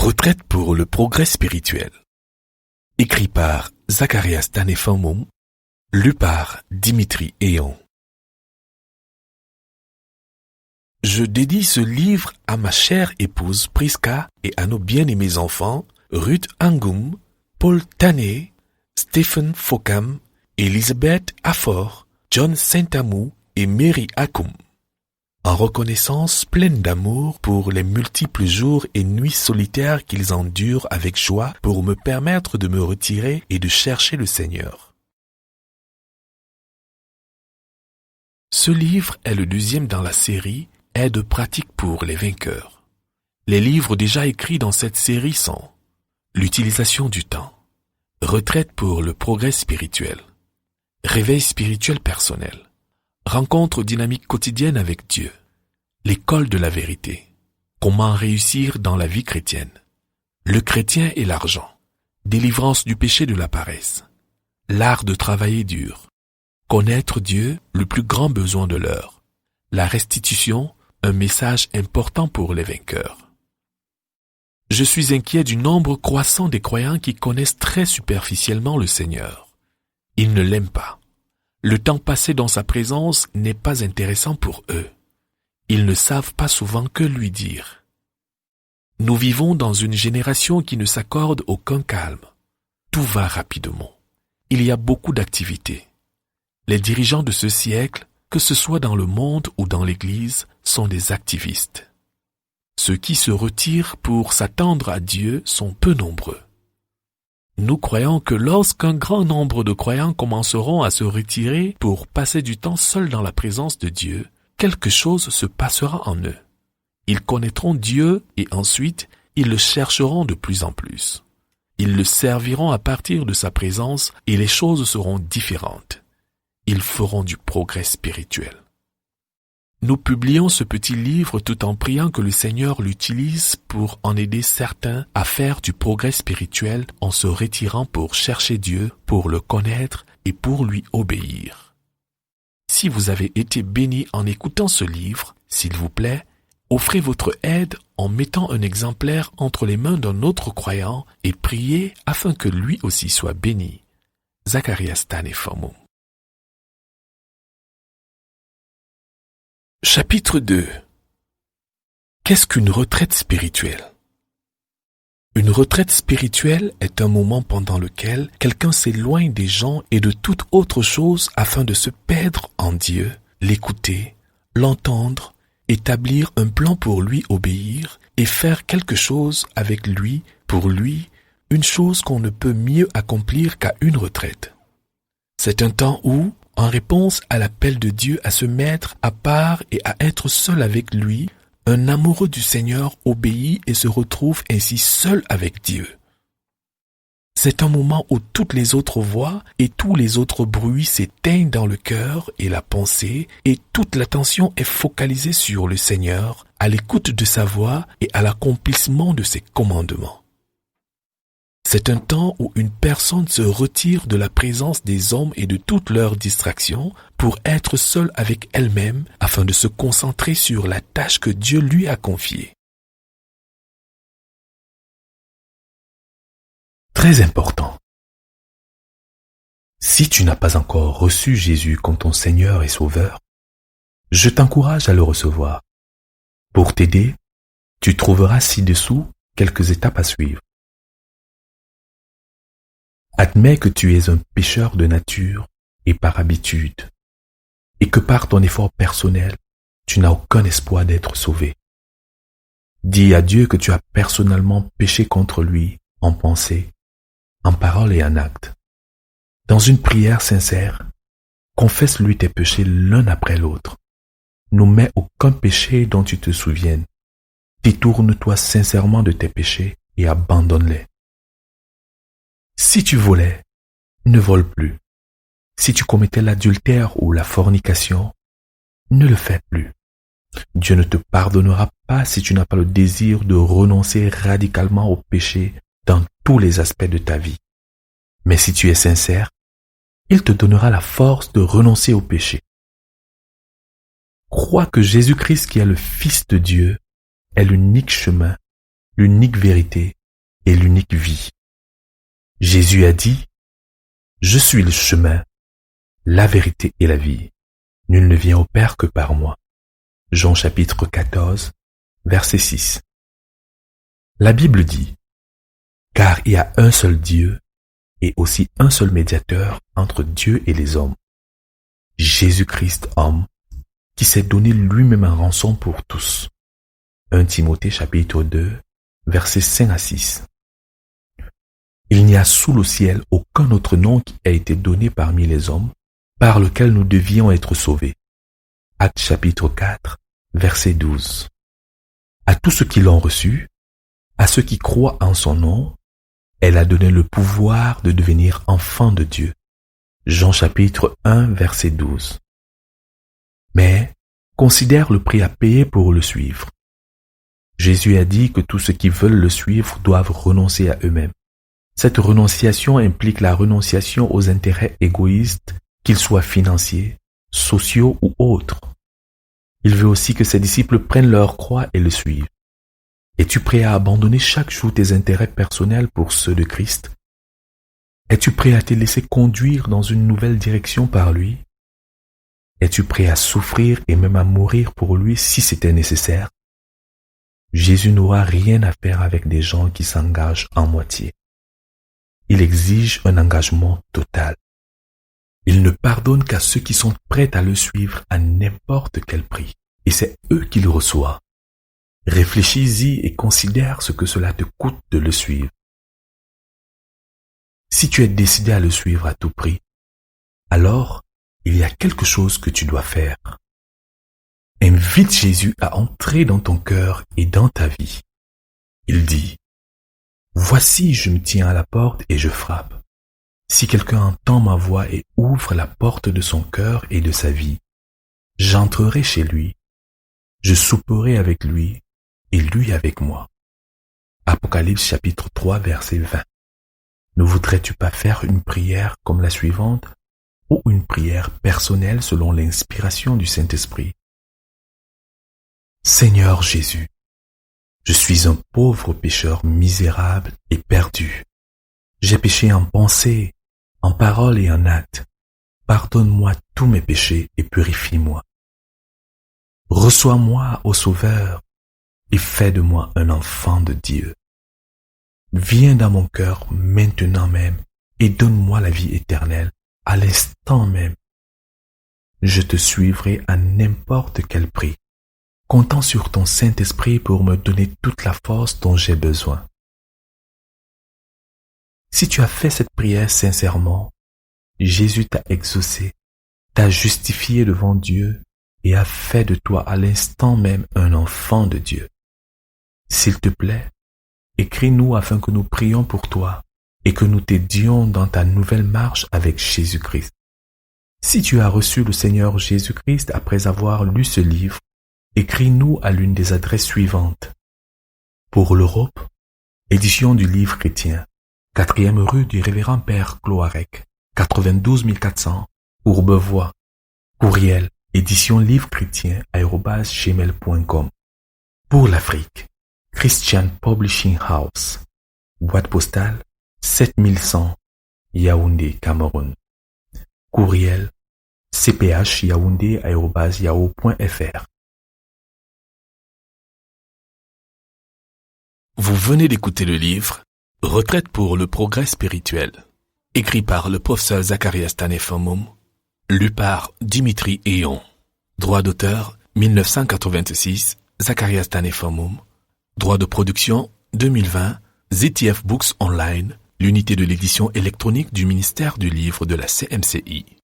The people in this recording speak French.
Retraite pour le progrès spirituel. Écrit par Zacharias Tanefamum, lu par Dimitri Eon. Je dédie ce livre à ma chère épouse Priska et à nos bien-aimés enfants Ruth Angum, Paul Tané, Stephen Fokam, Elizabeth Affor, John Saint-Amou et Mary Akum. En reconnaissance pleine d'amour pour les multiples jours et nuits solitaires qu'ils endurent avec joie pour me permettre de me retirer et de chercher le Seigneur. Ce livre est le deuxième dans la série Aide pratique pour les vainqueurs. Les livres déjà écrits dans cette série sont L'utilisation du temps, Retraite pour le progrès spirituel, Réveil spirituel personnel, Rencontre dynamique quotidienne avec Dieu, L'école de la vérité, Comment réussir dans la vie chrétienne, Le chrétien et l'argent, Délivrance du péché de la paresse, L'art de travailler dur, Connaître Dieu, le plus grand besoin de l'heure, La restitution, un message important pour les vainqueurs. Je suis inquiet du nombre croissant des croyants qui connaissent très superficiellement le Seigneur. Ils ne l'aiment pas. Le temps passé dans sa présence n'est pas intéressant pour eux. Ils ne savent pas souvent que lui dire. Nous vivons dans une génération qui ne s'accorde aucun calme. Tout va rapidement. Il y a beaucoup d'activités. Les dirigeants de ce siècle, que ce soit dans le monde ou dans l'Église, sont des activistes. Ceux qui se retirent pour s'attendre à Dieu sont peu nombreux. Nous croyons que lorsqu'un grand nombre de croyants commenceront à se retirer pour passer du temps seuls dans la présence de Dieu, quelque chose se passera en eux. Ils connaîtront Dieu et ensuite, ils le chercheront de plus en plus. Ils le serviront à partir de sa présence et les choses seront différentes. Ils feront du progrès spirituel. Nous publions ce petit livre tout en priant que le Seigneur l'utilise pour en aider certains à faire du progrès spirituel en se retirant pour chercher Dieu, pour le connaître et pour lui obéir. Si vous avez été béni en écoutant ce livre, s'il vous plaît, offrez votre aide en mettant un exemplaire entre les mains d'un autre croyant et priez afin que lui aussi soit béni. Zacharias Tanefamum. Chapitre 2. Qu'est-ce qu'une retraite spirituelle? Une retraite spirituelle est un moment pendant lequel quelqu'un s'éloigne des gens et de toute autre chose afin de se perdre en Dieu, l'écouter, l'entendre, établir un plan pour lui obéir et faire quelque chose avec lui, pour lui, une chose qu'on ne peut mieux accomplir qu'à une retraite. C'est un temps où, en réponse à l'appel de Dieu à se mettre à part et à être seul avec lui, un amoureux du Seigneur obéit et se retrouve ainsi seul avec Dieu. C'est un moment où toutes les autres voix et tous les autres bruits s'éteignent dans le cœur et la pensée et toute l'attention est focalisée sur le Seigneur, à l'écoute de sa voix et à l'accomplissement de ses commandements. C'est un temps où une personne se retire de la présence des hommes et de toutes leurs distractions pour être seule avec elle-même afin de se concentrer sur la tâche que Dieu lui a confiée. Très important. Si tu n'as pas encore reçu Jésus comme ton Seigneur et Sauveur, je t'encourage à le recevoir. Pour t'aider, tu trouveras ci-dessous quelques étapes à suivre. Admets que tu es un pécheur de nature et par habitude, et que par ton effort personnel, tu n'as aucun espoir d'être sauvé. Dis à Dieu que tu as personnellement péché contre lui en pensée, en parole et en acte. Dans une prière sincère, confesse-lui tes péchés l'un après l'autre. N'omets aucun péché dont tu te souviennes. Détourne-toi sincèrement de tes péchés et abandonne-les. Si tu volais, ne vole plus. Si tu commettais l'adultère ou la fornication, ne le fais plus. Dieu ne te pardonnera pas si tu n'as pas le désir de renoncer radicalement au péché dans tous les aspects de ta vie. Mais si tu es sincère, il te donnera la force de renoncer au péché. Crois que Jésus-Christ, qui est le Fils de Dieu, est l'unique chemin, l'unique vérité et l'unique vie. Jésus a dit, « Je suis le chemin, la vérité et la vie. Nul ne vient au Père que par moi. » Jean chapitre 14, verset 6. La Bible dit, « Car il y a un seul Dieu et aussi un seul médiateur entre Dieu et les hommes, Jésus-Christ homme, qui s'est donné lui-même en rançon pour tous. » 1 Timothée chapitre 2, versets 5 à 6. Il n'y a sous le ciel aucun autre nom qui a été donné parmi les hommes par lequel nous devions être sauvés. Actes chapitre 4, verset 12. À tous ceux qui l'ont reçu, à ceux qui croient en son nom, elle a donné le pouvoir de devenir enfants de Dieu. Jean chapitre 1, verset 12. Mais considère le prix à payer pour le suivre. Jésus a dit que tous ceux qui veulent le suivre doivent renoncer à eux-mêmes. Cette renonciation implique la renonciation aux intérêts égoïstes, qu'ils soient financiers, sociaux ou autres. Il veut aussi que ses disciples prennent leur croix et le suivent. Es-tu prêt à abandonner chaque jour tes intérêts personnels pour ceux de Christ? Es-tu prêt à te laisser conduire dans une nouvelle direction par lui? Es-tu prêt à souffrir et même à mourir pour lui si c'était nécessaire? Jésus n'aura rien à faire avec des gens qui s'engagent en moitié. Il exige un engagement total. Il ne pardonne qu'à ceux qui sont prêts à le suivre à n'importe quel prix. Et c'est eux qu'il reçoit. Réfléchis-y et considère ce que cela te coûte de le suivre. Si tu es décidé à le suivre à tout prix, alors il y a quelque chose que tu dois faire. Invite Jésus à entrer dans ton cœur et dans ta vie. Il dit, « Voici, je me tiens à la porte et je frappe. Si quelqu'un entend ma voix et ouvre la porte de son cœur et de sa vie, j'entrerai chez lui, je souperai avec lui et lui avec moi. » Apocalypse chapitre 3, verset 20. Ne voudrais-tu pas faire une prière comme la suivante ou une prière personnelle selon l'inspiration du Saint-Esprit? Seigneur Jésus, je suis un pauvre pécheur misérable et perdu. J'ai péché en pensée, en parole et en acte. Pardonne-moi tous mes péchés et purifie-moi. Reçois-moi, ô Sauveur, et fais de moi un enfant de Dieu. Viens dans mon cœur maintenant même et donne-moi la vie éternelle à l'instant même. Je te suivrai à n'importe quel prix, comptant sur ton Saint-Esprit pour me donner toute la force dont j'ai besoin. Si tu as fait cette prière sincèrement, Jésus t'a exaucé, t'a justifié devant Dieu et a fait de toi à l'instant même un enfant de Dieu. S'il te plaît, écris-nous afin que nous prions pour toi et que nous t'aidions dans ta nouvelle marche avec Jésus-Christ. Si tu as reçu le Seigneur Jésus-Christ après avoir lu ce livre, écris-nous à l'une des adresses suivantes. Pour l'Europe, édition du Livre chrétien, 4e rue du Révérend Père Cloarec, 92 400, Courbevoie. Courriel, édition Livre chrétien, @gmail.com. Pour l'Afrique, Christian Publishing House, boîte postale 7100, Yaoundé, Cameroun. Courriel, cph-yaoundé@yahoo.fr. Vous venez d'écouter le livre « Retraite pour le progrès spirituel », écrit par le professeur Zacharias Tanefomoum, lu par Dimitri Eyon. Droit d'auteur 1986, Zacharias Tanefomoum. Droit de production 2020, ZTF Books Online, l'unité de l'édition électronique du ministère du livre de la CMCI.